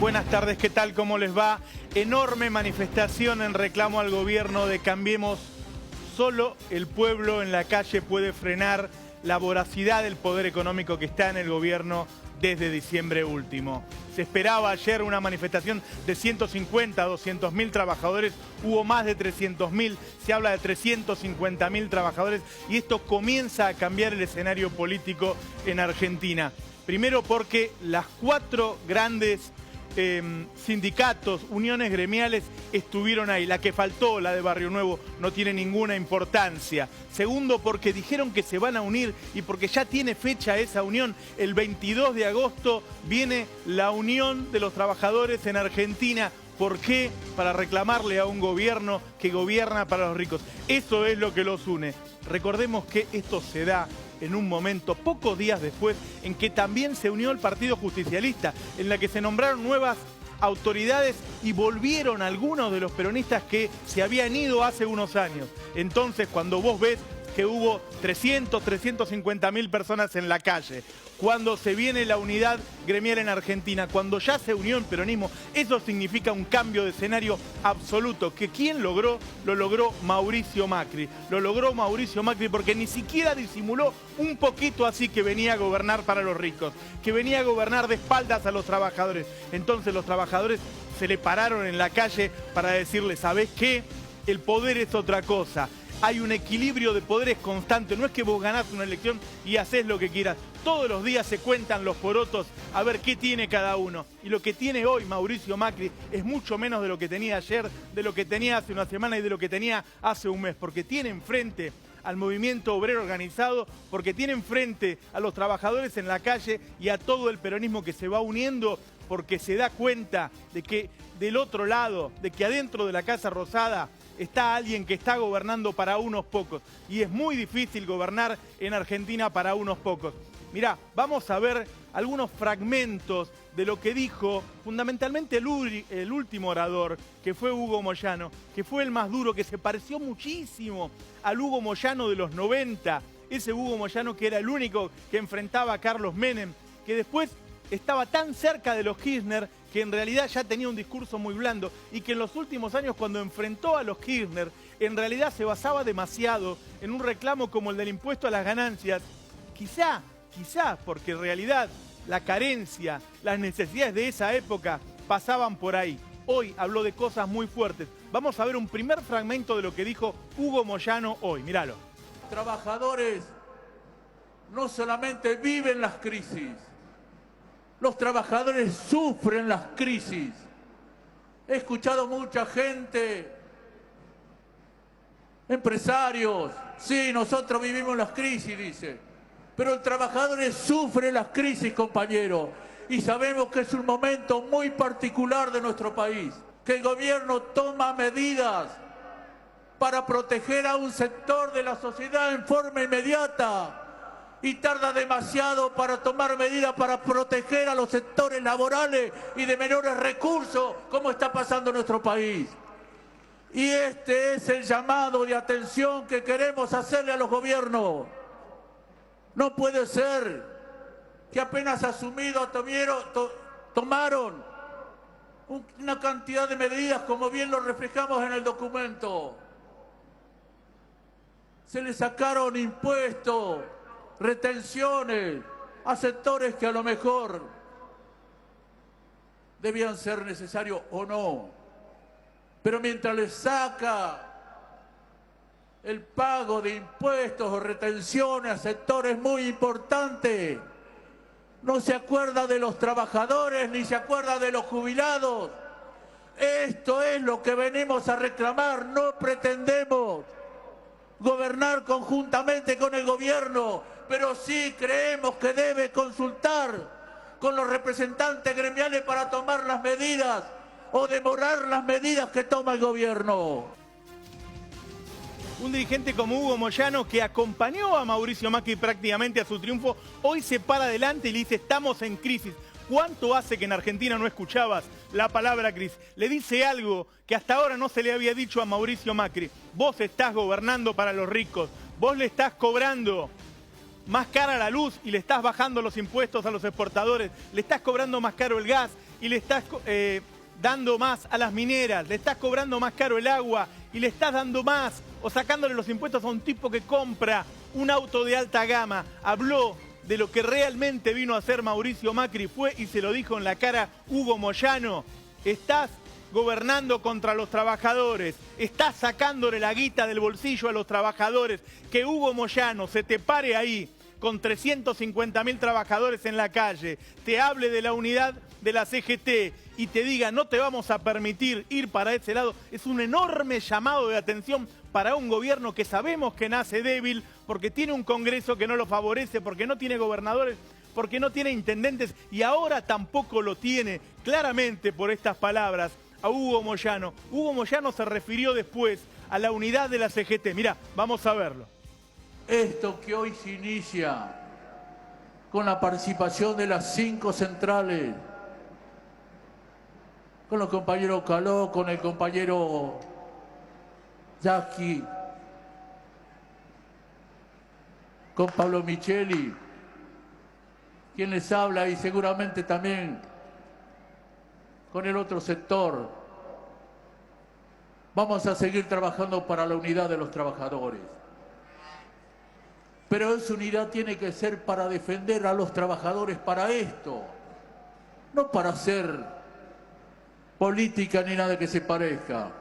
Buenas tardes, ¿qué tal? ¿Cómo les va? Enorme manifestación en reclamo al gobierno de Cambiemos. Solo el pueblo en la calle puede frenar la voracidad del poder económico que está en el gobierno desde diciembre último. Se esperaba ayer una manifestación de 150 a 200.000 trabajadores, hubo más de 300.000, se habla de 350.000 trabajadores y esto comienza a cambiar el escenario político en Argentina. Primero porque las cuatro grandes sindicatos, uniones gremiales estuvieron ahí. La que faltó, la de Barrio Nuevo, no tiene ninguna importancia. Segundo, porque dijeron que se van a unir y porque ya tiene fecha esa unión. El 22 de agosto viene la unión de los trabajadores en Argentina. ¿Por qué? Para reclamarle a un gobierno que gobierna para los ricos. Eso es lo que los une. Recordemos que esto se da en un momento, pocos días después, en que también se unió el Partido Justicialista, en la que se nombraron nuevas autoridades y volvieron algunos de los peronistas que se habían ido hace unos años. Entonces, cuando vos ves que hubo 350.000 personas en la calle, cuando se viene la unidad gremial en Argentina, cuando ya se unió el peronismo, eso significa un cambio de escenario absoluto. ¿Que quién logró? Lo logró Mauricio Macri. Lo logró Mauricio Macri porque ni siquiera disimuló un poquito así que venía a gobernar para los ricos, que venía a gobernar de espaldas a los trabajadores. Entonces los trabajadores se le pararon en la calle para decirle, ¿sabés qué? El poder es otra cosa. Hay un equilibrio de poderes constante. No es que vos ganás una elección y haces lo que quieras. Todos los días se cuentan los porotos a ver qué tiene cada uno. Y lo que tiene hoy Mauricio Macri es mucho menos de lo que tenía ayer, de lo que tenía hace una semana y de lo que tenía hace un mes. Porque tiene enfrente al movimiento obrero organizado, porque tiene enfrente a los trabajadores en la calle y a todo el peronismo que se va uniendo, porque se da cuenta de que del otro lado, de que adentro de la Casa Rosada, está alguien que está gobernando para unos pocos. Y es muy difícil gobernar en Argentina para unos pocos. Mirá, vamos a ver algunos fragmentos de lo que dijo fundamentalmente el último orador, que fue Hugo Moyano, que fue el más duro, que se pareció muchísimo al Hugo Moyano de los 90. Ese Hugo Moyano que era el único que enfrentaba a Carlos Menem, que después estaba tan cerca de los Kirchner que en realidad ya tenía un discurso muy blando y que en los últimos años cuando enfrentó a los Kirchner en realidad se basaba demasiado en un reclamo como el del impuesto a las ganancias, quizá porque en realidad la carencia, las necesidades de esa época pasaban por ahí. Hoy habló de cosas muy fuertes. Vamos a ver un primer fragmento de lo que dijo Hugo Moyano hoy, míralo. Trabajadores no solamente viven las crisis, los trabajadores sufren las crisis. He escuchado mucha gente, empresarios, sí, nosotros vivimos las crisis, dice, pero el trabajador sufre las crisis, compañero, y sabemos que es un momento muy particular de nuestro país, que el gobierno toma medidas para proteger a un sector de la sociedad en forma inmediata, y tarda demasiado para tomar medidas para proteger a los sectores laborales y de menores recursos, como está pasando en nuestro país. Y este es el llamado de atención que queremos hacerle a los gobiernos. No puede ser que apenas asumido tomaron una cantidad de medidas, como bien lo reflejamos en el documento. Se le sacaron impuestos, retenciones a sectores que a lo mejor debían ser necesarios o no. Pero mientras les saca el pago de impuestos o retenciones a sectores muy importantes, no se acuerda de los trabajadores ni se acuerda de los jubilados. Esto es lo que venimos a reclamar. No pretendemos gobernar conjuntamente con el gobierno, pero sí creemos que debe consultar con los representantes gremiales para tomar las medidas o demorar las medidas que toma el gobierno. Un dirigente como Hugo Moyano, que acompañó a Mauricio Macri prácticamente a su triunfo, hoy se para adelante y le dice, estamos en crisis. ¿Cuánto hace que en Argentina no escuchabas la palabra crisis? Le dice algo que hasta ahora no se le había dicho a Mauricio Macri. Vos estás gobernando para los ricos, vos le estás cobrando más cara la luz y le estás bajando los impuestos a los exportadores, le estás cobrando más caro el gas y le estás dando más a las mineras, le estás cobrando más caro el agua y le estás dando más o sacándole los impuestos a un tipo que compra un auto de alta gama. Habló de lo que realmente vino a hacer Mauricio Macri, fue y se lo dijo en la cara Hugo Moyano: estás gobernando contra los trabajadores, estás sacándole la guita del bolsillo a los trabajadores. Que Hugo Moyano se te pare ahí con 350.000 trabajadores en la calle, te hable de la unidad de la CGT y te diga no te vamos a permitir ir para ese lado, es un enorme llamado de atención para un gobierno que sabemos que nace débil porque tiene un Congreso que no lo favorece, porque no tiene gobernadores, porque no tiene intendentes y ahora tampoco lo tiene, claramente por estas palabras, a Hugo Moyano. Hugo Moyano se refirió después a la unidad de la CGT. Mirá, vamos a verlo. Esto que hoy se inicia con la participación de las 5 centrales, con los compañeros Caló, con el compañero Yaqui, con Pablo Micheli, quien les habla, y seguramente también con el otro sector. Vamos a seguir trabajando para la unidad de los trabajadores. Pero esa unidad tiene que ser para defender a los trabajadores para esto, no para hacer política ni nada que se parezca.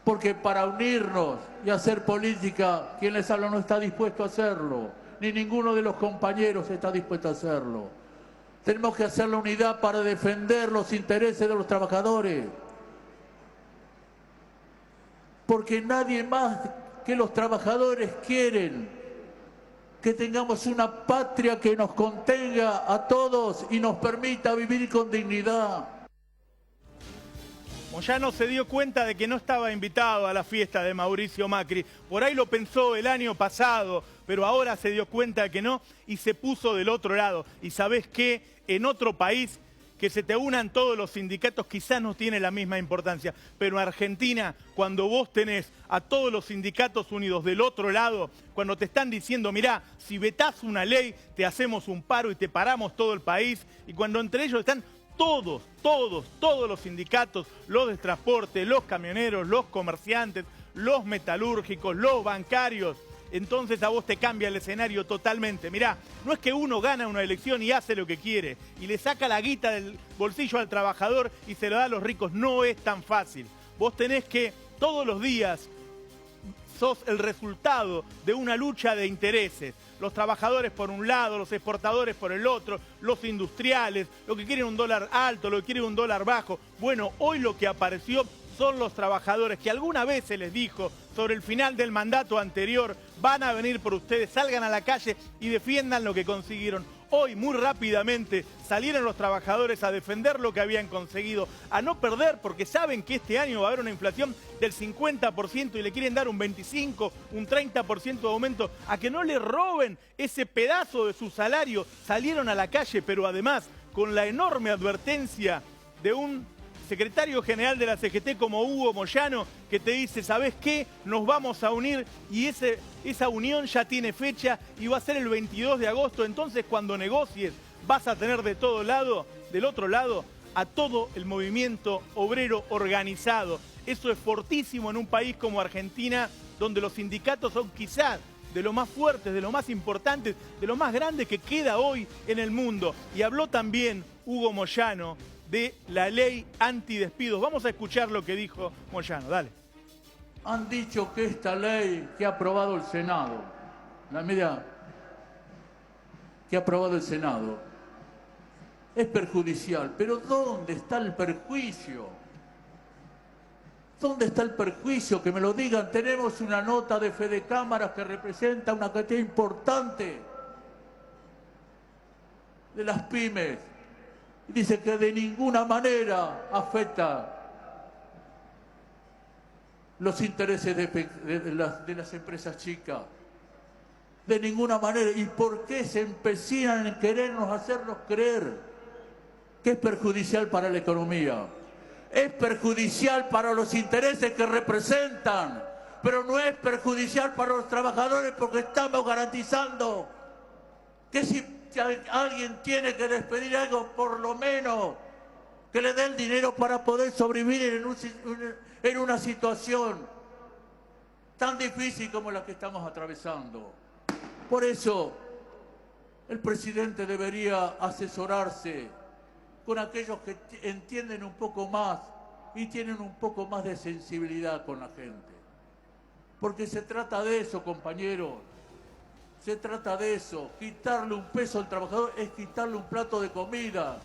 Porque para unirnos y hacer política, quien les habla no está dispuesto a hacerlo, ni ninguno de los compañeros está dispuesto a hacerlo. Tenemos que hacer la unidad para defender los intereses de los trabajadores. Porque nadie más que los trabajadores quieren que tengamos una patria que nos contenga a todos y nos permita vivir con dignidad. Moyano se dio cuenta de que no estaba invitado a la fiesta de Mauricio Macri. Por ahí lo pensó el año pasado, pero ahora se dio cuenta de que no y se puso del otro lado. Y ¿sabés qué? En otro país, que se te unan todos los sindicatos quizás no tiene la misma importancia, pero en Argentina, cuando vos tenés a todos los sindicatos unidos del otro lado, cuando te están diciendo, mirá, si vetás una ley, te hacemos un paro y te paramos todo el país, y cuando entre ellos están todos los sindicatos, los de transporte, los camioneros, los comerciantes, los metalúrgicos, los bancarios, entonces a vos te cambia el escenario totalmente. Mirá, no es que uno gana una elección y hace lo que quiere y le saca la guita del bolsillo al trabajador y se lo da a los ricos. No es tan fácil. Vos tenés que todos los días sos el resultado de una lucha de intereses. Los trabajadores por un lado, los exportadores por el otro, los industriales, lo que quieren un dólar alto, lo que quieren un dólar bajo. Bueno, hoy lo que apareció son los trabajadores que alguna vez se les dijo sobre el final del mandato anterior, van a venir por ustedes, salgan a la calle y defiendan lo que consiguieron. Hoy, muy rápidamente, salieron los trabajadores a defender lo que habían conseguido, a no perder, porque saben que este año va a haber una inflación del 50% y le quieren dar un 25%, un 30% de aumento, a que no le roben ese pedazo de su salario. Salieron a la calle, pero además con la enorme advertencia de un secretario general de la CGT como Hugo Moyano, que te dice, ¿sabés qué? Nos vamos a unir y esa unión ya tiene fecha y va a ser el 22 de agosto. Entonces, cuando negocies, vas a tener de todo lado, del otro lado, a todo el movimiento obrero organizado. Eso es fortísimo en un país como Argentina, donde los sindicatos son quizás de lo más fuertes, de lo más importantes, de lo más grande que queda hoy en el mundo. Y habló también Hugo Moyano de la ley antidespidos. Vamos a escuchar lo que dijo Moyano, dale. Han dicho que esta ley que ha aprobado el Senado, la medida que ha aprobado el Senado, es perjudicial. Pero ¿dónde está el perjuicio? ¿Dónde está el perjuicio? Que me lo digan. Tenemos una nota de Fede Cámaras que representa una cantidad importante de las pymes. Dice que de ninguna manera afecta los intereses de las empresas chicas. De ninguna manera. ¿Y por qué se empecinan en querernos hacernos creer que es perjudicial para la economía? Es perjudicial para los intereses que representan, pero no es perjudicial para los trabajadores porque estamos garantizando que si alguien tiene que despedir algo, por lo menos que le dé el dinero para poder sobrevivir en una situación tan difícil como la que estamos atravesando. Por eso, el presidente debería asesorarse con aquellos que entienden un poco más y tienen un poco más de sensibilidad con la gente. Porque se trata de eso, compañeros. Se trata de eso. Quitarle un peso al trabajador es quitarle un plato de comida.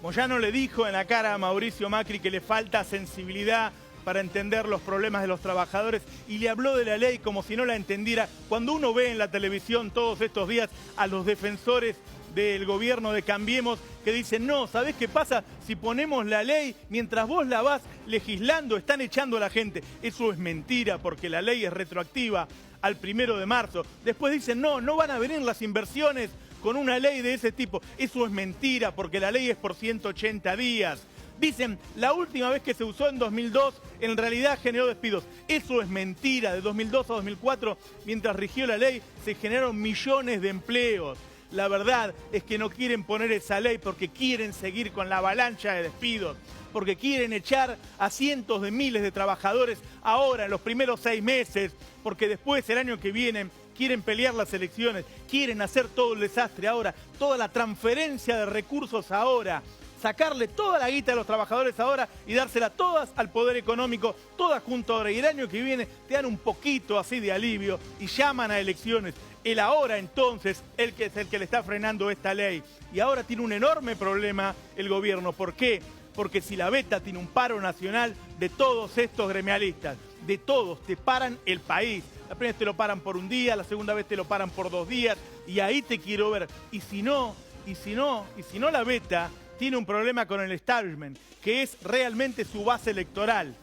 Moyano le dijo en la cara a Mauricio Macri que le falta sensibilidad para entender los problemas de los trabajadores y le habló de la ley como si no la entendiera. Cuando uno ve en la televisión todos estos días a los defensores del gobierno de Cambiemos que dicen, no, ¿sabés qué pasa? Si ponemos la ley, mientras vos la vas legislando, están echando a la gente. Eso es mentira porque la ley es retroactiva al 1 de marzo. Después dicen, no, no van a venir las inversiones con una ley de ese tipo. Eso es mentira porque la ley es por 180 días. Dicen, la última vez que se usó en 2002, en realidad generó despidos. Eso es mentira. De 2002 a 2004, mientras rigió la ley, se generaron millones de empleos. La verdad es que no quieren poner esa ley porque quieren seguir con la avalancha de despidos, porque quieren echar a cientos de miles de trabajadores ahora, en los primeros 6 meses, porque después, el año que viene, quieren pelear las elecciones, quieren hacer todo el desastre ahora, toda la transferencia de recursos ahora, sacarle toda la guita a los trabajadores ahora y dársela todas al poder económico, todas junto ahora. Y el año que viene te dan un poquito así de alivio y llaman a elecciones. El ahora entonces, el que es el que le está frenando esta ley. Y ahora tiene un enorme problema el gobierno. ¿Por qué? Porque si la veta tiene un paro nacional de todos estos gremialistas, de todos, te paran el país. La primera vez te lo paran por un día, la segunda vez te lo paran por 2 días y ahí te quiero ver. Y si no la veta tiene un problema con el establishment, que es realmente su base electoral.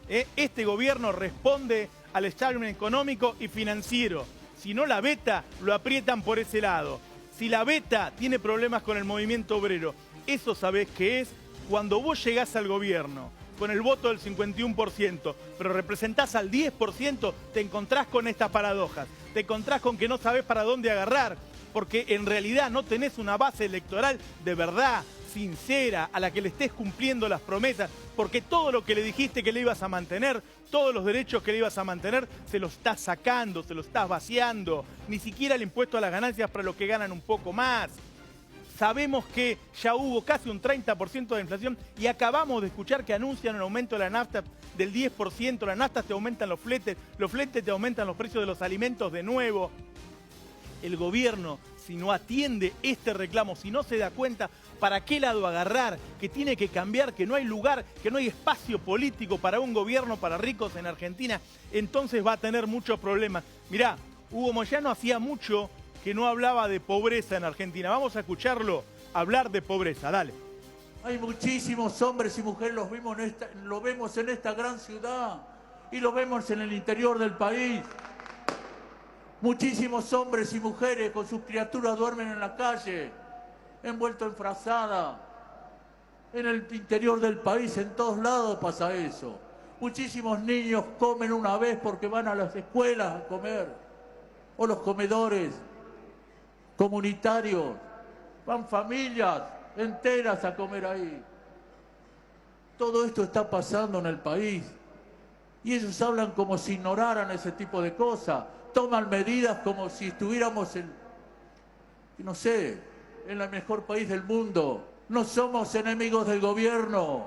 Este gobierno responde al establishment económico y financiero. Si no la veta, lo aprietan por ese lado. Si la veta tiene problemas con el movimiento obrero, eso sabés qué es cuando vos llegás al gobierno con el voto del 51%, pero representás al 10%, te encontrás con estas paradojas. Te encontrás con que no sabés para dónde agarrar, porque en realidad no tenés una base electoral de verdad, sincera, a la que le estés cumpliendo las promesas, porque todo lo que le dijiste que le ibas a mantener, todos los derechos que le ibas a mantener, se los estás sacando, se los estás vaciando. Ni siquiera el impuesto a las ganancias para los que ganan un poco más. Sabemos que ya hubo casi un 30% de inflación y acabamos de escuchar que anuncian un aumento de la nafta del 10%. La nafta te aumentan los fletes te aumentan los precios de los alimentos de nuevo. El gobierno, si no atiende este reclamo, si no se da cuenta para qué lado agarrar, que tiene que cambiar, que no hay lugar, que no hay espacio político para un gobierno para ricos en Argentina, entonces va a tener muchos problemas. Mirá, Hugo Moyano hacía mucho que no hablaba de pobreza en Argentina. Vamos a escucharlo hablar de pobreza, dale. Hay muchísimos hombres y mujeres, lo vemos en esta gran ciudad y lo vemos en el interior del país. Muchísimos hombres y mujeres con sus criaturas duermen en la calle, envueltos en frazada. En el interior del país, en todos lados pasa eso. Muchísimos niños comen una vez porque van a las escuelas a comer, o los comedores comunitarios. Van familias enteras a comer ahí. Todo esto está pasando en el país. Y ellos hablan como si ignoraran ese tipo de cosas. Toman medidas como si estuviéramos en el mejor país del mundo. No somos enemigos del gobierno.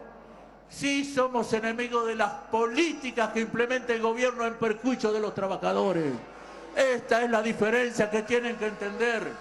Sí somos enemigos de las políticas que implementa el gobierno en perjuicio de los trabajadores. Esta es la diferencia que tienen que entender.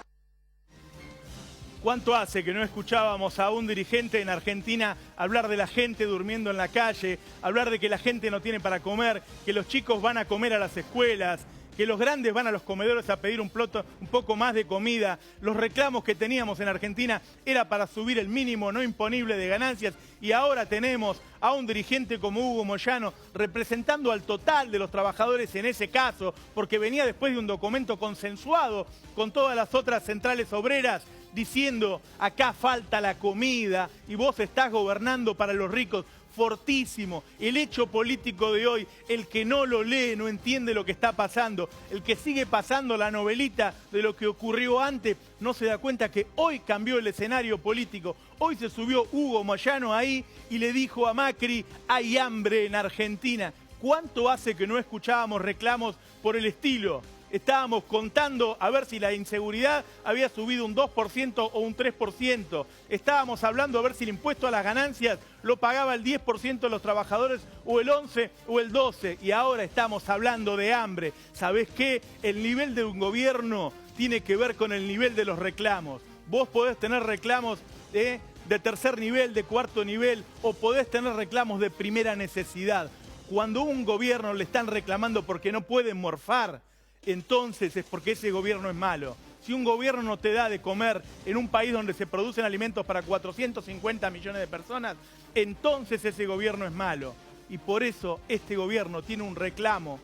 ¿Cuánto hace que no escuchábamos a un dirigente en Argentina hablar de la gente durmiendo en la calle, hablar de que la gente no tiene para comer, que los chicos van a comer a las escuelas, que los grandes van a los comedores a pedir un poco más de comida? Los reclamos que teníamos en Argentina era para subir el mínimo no imponible de ganancias y ahora tenemos a un dirigente como Hugo Moyano representando al total de los trabajadores en ese caso, porque venía después de un documento consensuado con todas las otras centrales obreras, diciendo acá falta la comida y vos estás gobernando para los ricos. fortísimo. El hecho político de hoy, el que no lo lee, no entiende lo que está pasando, el que sigue pasando la novelita de lo que ocurrió antes, no se da cuenta que hoy cambió el escenario político. Hoy se subió Hugo Moyano ahí y le dijo a Macri, hay hambre en Argentina. ¿Cuánto hace que no escuchábamos reclamos por el estilo? Estábamos contando a ver si la inseguridad había subido un 2% o un 3%. Estábamos hablando a ver si el impuesto a las ganancias lo pagaba el 10% de los trabajadores o el 11% o el 12%. Y ahora estamos hablando de hambre. ¿Sabés qué? El nivel de un gobierno tiene que ver con el nivel de los reclamos. Vos podés tener reclamos de tercer nivel, de cuarto nivel, o podés tener reclamos de primera necesidad. Cuando a un gobierno le están reclamando porque no pueden morfar, entonces es porque ese gobierno es malo. Si un gobierno no te da de comer en un país donde se producen alimentos para 450 millones de personas, entonces ese gobierno es malo. Y por eso este gobierno tiene un reclamo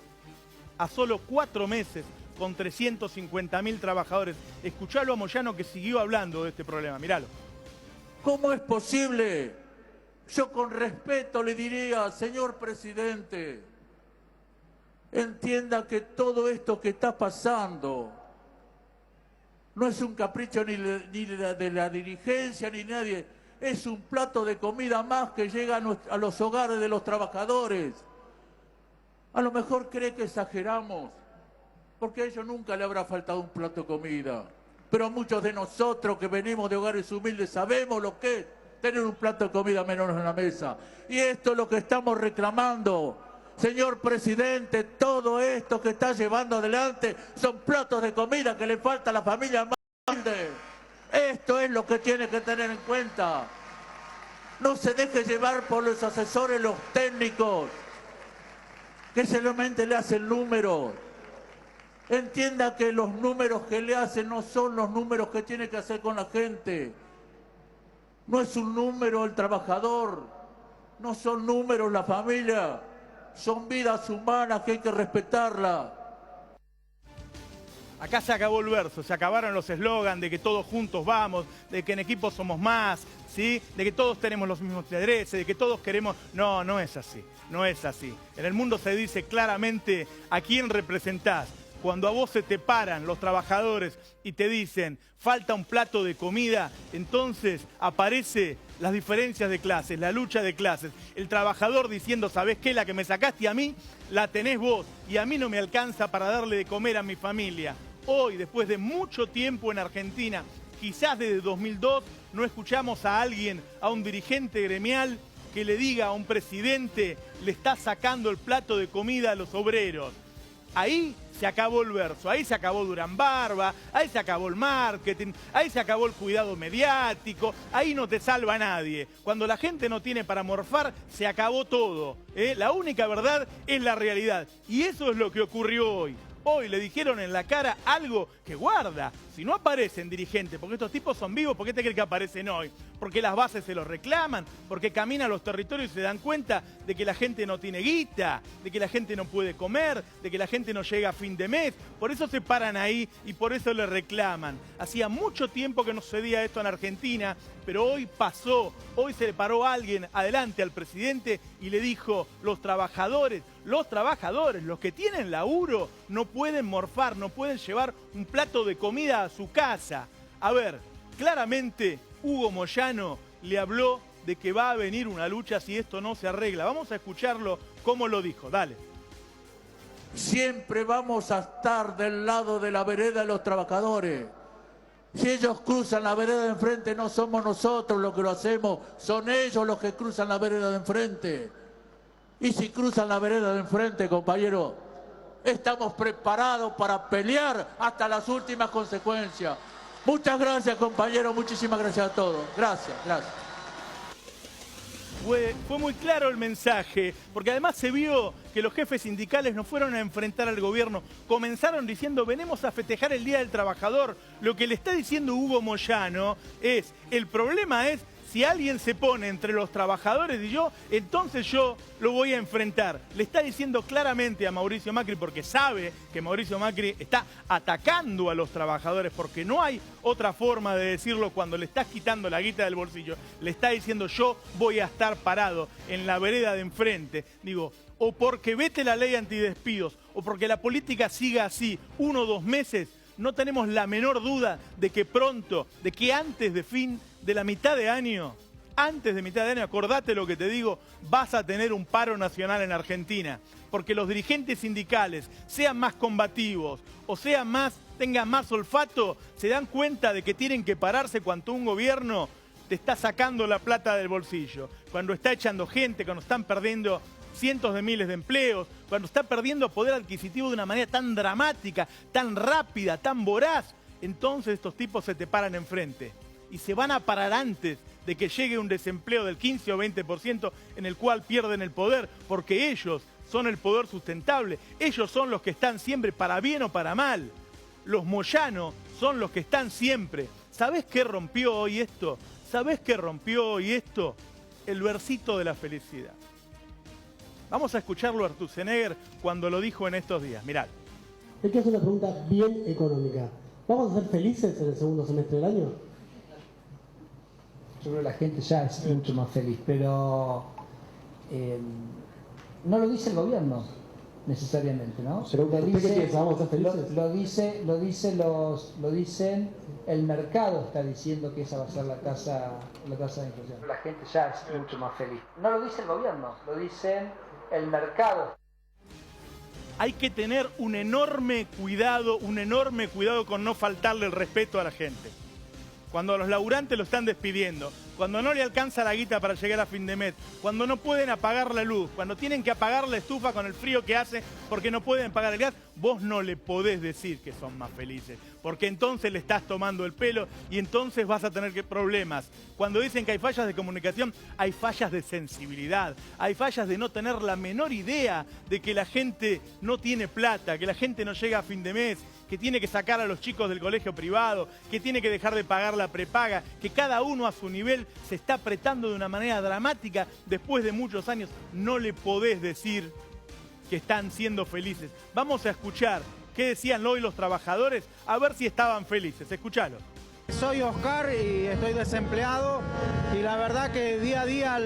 a solo 4 meses con 350.000 trabajadores. Escuchalo a Moyano que siguió hablando de este problema, miralo. ¿Cómo es posible? Yo con respeto le diría, señor presidente, entienda que todo esto que está pasando no es un capricho ni de la dirigencia ni nadie, es un plato de comida más que llega a los hogares de los trabajadores. A lo mejor cree que exageramos, porque a ellos nunca le habrá faltado un plato de comida, pero muchos de nosotros que venimos de hogares humildes sabemos lo que es tener un plato de comida menos en la mesa. Y esto es lo que estamos reclamando. Señor presidente, todo esto que está llevando adelante son platos de comida que le falta a la familia más grande. Esto es lo que tiene que tener en cuenta. No se deje llevar por los asesores, los técnicos, que solamente le hacen números. Entienda que los números que le hacen no son los números que tiene que hacer con la gente. No es un número el trabajador, no son números la familia. Son vidas humanas que hay que respetarlas. Acá se acabó el verso, se acabaron los eslogans de que todos juntos vamos, de que en equipo somos más, ¿sí? De que todos tenemos los mismos intereses, de que todos queremos... No, no es así, no es así. En el mundo se dice claramente a quién representás. Cuando a vos se te paran los trabajadores y te dicen falta un plato de comida, entonces aparece las diferencias de clases, la lucha de clases. El trabajador diciendo, ¿sabés qué? La que me sacaste a mí, la tenés vos y a mí no me alcanza para darle de comer a mi familia. Hoy, después de mucho tiempo en Argentina, quizás desde 2002, no escuchamos a alguien, a un dirigente gremial que le diga a un presidente, le está sacando el plato de comida a los obreros. Ahí se acabó el verso, ahí se acabó Durán Barba, ahí se acabó el marketing, ahí se acabó el cuidado mediático, ahí no te salva nadie. Cuando la gente no tiene para morfar, se acabó todo. La única verdad es la realidad. Y eso es lo que ocurrió hoy. Hoy le dijeron en la cara algo que guarda. Si no aparecen dirigentes, porque estos tipos son vivos, ¿por qué te crees que aparecen hoy? Porque las bases se los reclaman, porque caminan a los territorios y se dan cuenta de que la gente no tiene guita, de que la gente no puede comer, de que la gente no llega a fin de mes. Por eso se paran ahí y por eso le reclaman. Hacía mucho tiempo que no sucedía esto en Argentina, pero hoy pasó. Hoy se le paró alguien adelante al presidente y le dijo, los trabajadores, los que tienen laburo, no pueden morfar, no pueden llevar un plato de comida a su casa. A ver, claramente Hugo Moyano le habló de que va a venir una lucha si esto no se arregla. Vamos a escucharlo cómo lo dijo, dale. Siempre vamos a estar del lado de la vereda de los trabajadores. Si ellos cruzan la vereda de enfrente, no somos nosotros los que lo hacemos, son ellos los que cruzan la vereda de enfrente. Y si cruzan la vereda de enfrente, compañero, estamos preparados para pelear hasta las últimas consecuencias. Muchas gracias, compañero, muchísimas gracias a todos. Gracias, gracias. Fue muy claro el mensaje, porque además se vio que los jefes sindicales no fueron a enfrentar al gobierno. Comenzaron diciendo, venimos a festejar el Día del Trabajador. Lo que le está diciendo Hugo Moyano es, el problema es Si alguien se pone entre los trabajadores y yo, entonces yo lo voy a enfrentar. Le está diciendo claramente a Mauricio Macri, porque sabe que Mauricio Macri está atacando a los trabajadores, porque no hay otra forma de decirlo cuando le estás quitando la guita del bolsillo. Le está diciendo, yo voy a estar parado en la vereda de enfrente. Digo, o porque vete la ley antidespidos, o porque la política siga así 1 o 2 meses, no tenemos la menor duda de que pronto, de que antes de la mitad de año, acordate lo que te digo, vas a tener un paro nacional en Argentina. Porque los dirigentes sindicales, sean más combativos o tengan más olfato, se dan cuenta de que tienen que pararse cuando un gobierno te está sacando la plata del bolsillo, cuando está echando gente, cuando están perdiendo cientos de miles de empleos, cuando está perdiendo poder adquisitivo de una manera tan dramática, tan rápida, tan voraz. Entonces estos tipos se te paran enfrente y se van a parar antes de que llegue un desempleo del 15 o 20% en el cual pierden el poder, porque ellos son el poder sustentable, ellos son los que están siempre, para bien o para mal. Los Moyano son los que están siempre. ¿Sabés qué rompió hoy esto? ¿Sabés qué rompió hoy esto? El versito de la felicidad. Vamos a escucharlo a Sturzenegger cuando lo dijo en estos días. Mirad. Hay que hacer una pregunta bien económica. ¿Vamos a ser felices en el segundo semestre del año? Yo creo que la gente ya es mucho más feliz, pero no lo dice el gobierno necesariamente, ¿no? ¿Usted qué piensa? ¿Vamos a ser felices? Lo dicen, el mercado está diciendo que esa va a ser la tasa de inflación. La gente ya es mucho más feliz. No lo dice el gobierno, lo dicen el mercado. Hay que tener un enorme cuidado con no faltarle el respeto a la gente. Cuando a los laburantes lo están despidiendo, cuando no le alcanza la guita para llegar a fin de mes, cuando no pueden apagar la luz, cuando tienen que apagar la estufa con el frío que hace porque no pueden pagar el gas, vos no le podés decir que son más felices, porque entonces le estás tomando el pelo y entonces vas a tener problemas. Cuando dicen que hay fallas de comunicación, hay fallas de sensibilidad, hay fallas de no tener la menor idea de que la gente no tiene plata, que la gente no llega a fin de mes, que tiene que sacar a los chicos del colegio privado, que tiene que dejar de pagar la prepaga, que cada uno a su nivel se está apretando de una manera dramática después de muchos años. No le podés decir que están siendo felices. Vamos a escuchar qué decían hoy los trabajadores, a ver si estaban felices. Escuchalo. Soy Oscar y estoy desempleado y la verdad que día a día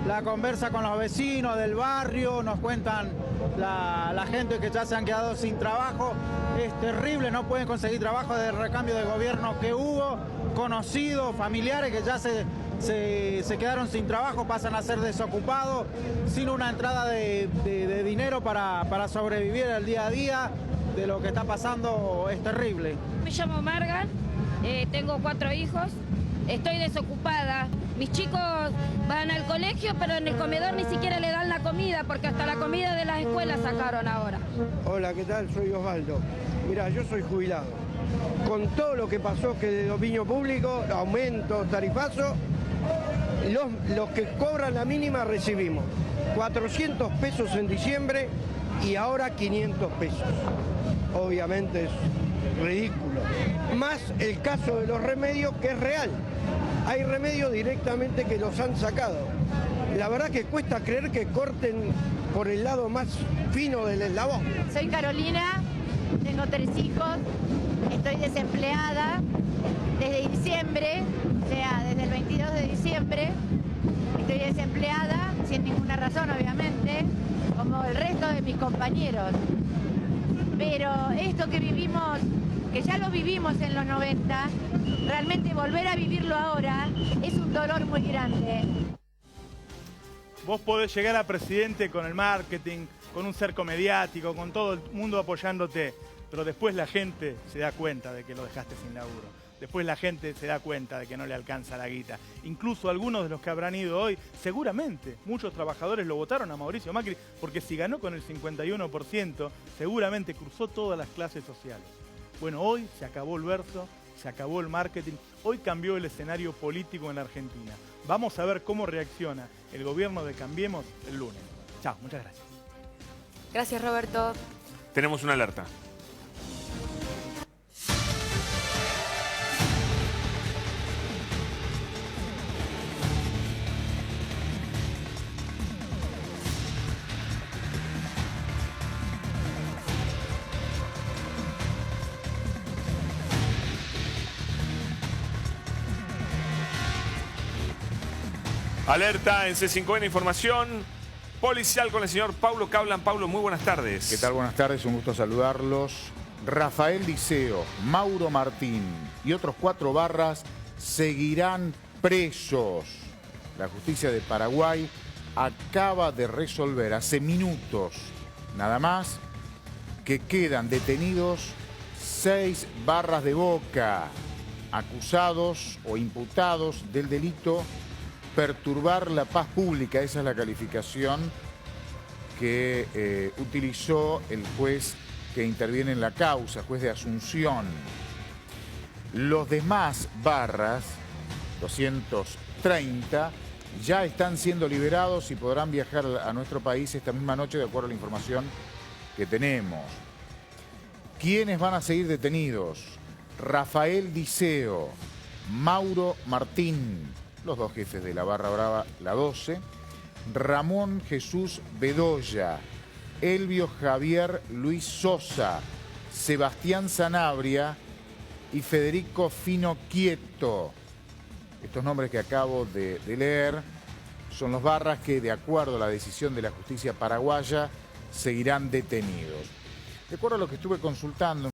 la conversa con los vecinos del barrio, nos cuentan la gente que ya se han quedado sin trabajo, es terrible, no pueden conseguir trabajo desde el recambio de gobierno que hubo, conocidos, familiares que ya se quedaron sin trabajo, pasan a ser desocupados, sin una entrada de dinero para sobrevivir el día a día de lo que está pasando, es terrible. Me llamo Marga. Tengo 4 hijos, estoy desocupada. Mis chicos van al colegio, pero en el comedor ni siquiera le dan la comida, porque hasta la comida de las escuelas sacaron ahora. Hola, ¿qué tal? Soy Osvaldo. Mira, yo soy jubilado. Con todo lo que pasó que de dominio público, aumentos, tarifazos, los que cobran la mínima recibimos 400 pesos en diciembre y ahora 500 pesos. Obviamente es ridículo. Más el caso de los remedios, que es real. Hay remedios directamente que los han sacado. La verdad que cuesta creer que corten por el lado más fino del eslabón. Soy Carolina, tengo 3 hijos, estoy desempleada desde diciembre, o sea, desde el 22 de diciembre. Estoy desempleada, sin ninguna razón obviamente, como el resto de mis compañeros. Pero esto que vivimos, que ya lo vivimos en los 90, realmente volver a vivirlo ahora es un dolor muy grande. Vos podés llegar a presidente con el marketing, con un cerco mediático, con todo el mundo apoyándote, pero después la gente se da cuenta de que lo dejaste sin laburo. Después la gente se da cuenta de que no le alcanza la guita. Incluso algunos de los que habrán ido hoy, seguramente muchos trabajadores lo votaron a Mauricio Macri, porque si ganó con el 51%, seguramente cruzó todas las clases sociales. Bueno, hoy se acabó el verso, se acabó el marketing, hoy cambió el escenario político en la Argentina. Vamos a ver cómo reacciona el gobierno de Cambiemos el lunes. Chao, muchas gracias. Gracias, Roberto. Tenemos una alerta. Alerta en C5N, información policial con el señor Paulo Cablan. Paulo, muy buenas tardes. ¿Qué tal? Buenas tardes, un gusto saludarlos. Rafael Diceo, Mauro Martín y otros 4 barras seguirán presos. La justicia de Paraguay acaba de resolver hace minutos, nada más, que quedan detenidos 6 barras de Boca, acusados o imputados del delito perturbar la paz pública. Esa es la calificación que utilizó el juez que interviene en la causa, juez de Asunción. Los demás barras, 230, ya están siendo liberados y podrán viajar a nuestro país esta misma noche, de acuerdo a la información que tenemos. ¿Quiénes van a seguir detenidos? Rafael Diceo, Mauro Martín, los 2 jefes de la barra brava, la 12, Ramón Jesús Bedoya, Elvio Javier Luis Sosa, Sebastián Sanabria y Federico Fino Quieto. Estos nombres que acabo de leer son los barras que, de acuerdo a la decisión de la justicia paraguaya, seguirán detenidos. De acuerdo a lo que estuve consultando